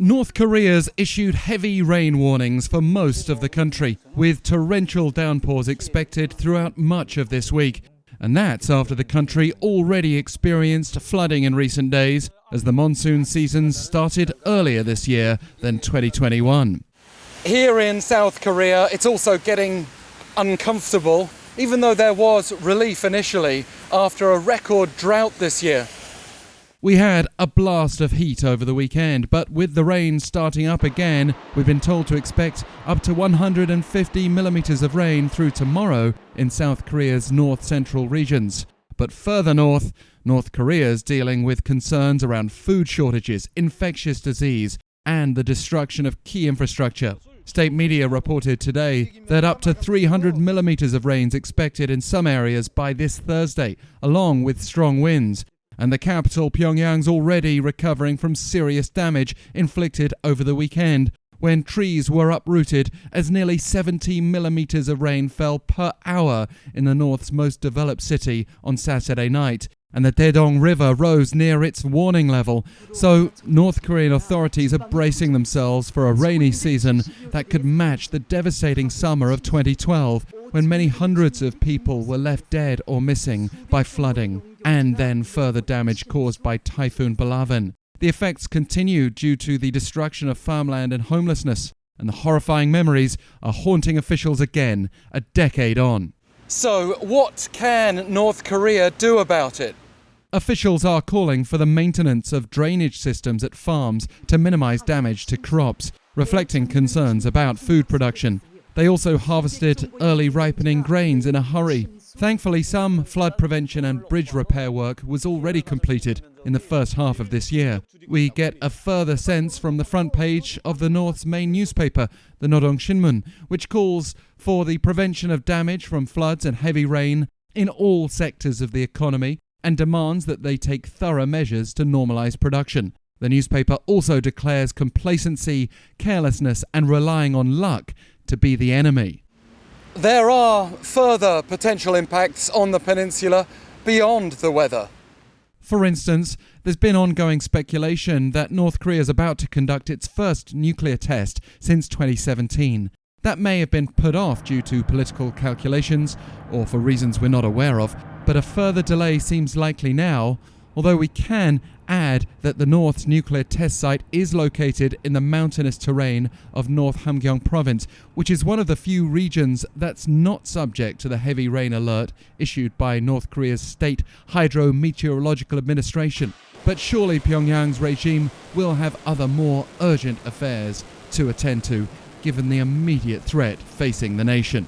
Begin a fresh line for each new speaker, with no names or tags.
North Korea's issued heavy rain warnings for most of the country, with torrential downpours expected throughout much of this week. And that's after the country already experienced flooding in recent days, as the monsoon season started earlier this year than 2021.
Here in South Korea, it's also getting uncomfortable, even though there was relief initially after a record drought this year.
We had a blast of heat over the weekend, but with the rain starting up again, we've been told to expect up to 150 millimetres of rain through tomorrow in South Korea's north-central regions. But further north, North Korea's dealing with concerns around food shortages, infectious disease, and the destruction of key infrastructure. State media reported today that up to 300 millimetres of rain is expected in some areas by this Thursday, along with strong winds. And the capital, Pyongyang's already recovering from serious damage inflicted over the weekend, when trees were uprooted as nearly 70 millimetres of rain fell per hour in the north's most developed city on Saturday night. And the Daedong River rose near its warning level. So North Korean authorities are bracing themselves for a rainy season that could match the devastating summer of 2012, when many hundreds of people were left dead or missing by flooding, and then further damage caused by Typhoon Balavan. The effects continue due to the destruction of farmland and homelessness, and the horrifying memories are haunting officials again, a decade on.
So what can North Korea do about it?
Officials are calling for the maintenance of drainage systems at farms to minimize damage to crops, reflecting concerns about food production. They also harvested early ripening grains in a hurry. Thankfully, some flood prevention and bridge repair work was already completed in the first half of this year. We get a further sense from the front page of the North's main newspaper, the Northong Shinmun, which calls for the prevention of damage from floods and heavy rain in all sectors of the economy, and demands that they take thorough measures to normalize production. The newspaper also declares complacency, carelessness, and relying on luck to be the enemy.
There are further potential impacts on the peninsula beyond the weather.
For instance, there's been ongoing speculation that North Korea is about to conduct its first nuclear test since 2017. That may have been put off due to political calculations or for reasons we're not aware of, but a further delay seems likely now, although we can add that the North's nuclear test site is located in the mountainous terrain of North-Hamgyong province, which is one of the few regions that's not subject to the heavy rain alert issued by North Korea's State Hydrometeorological Administration. But surely Pyongyang's regime will have other more urgent affairs to attend to, given the immediate threat facing the nation.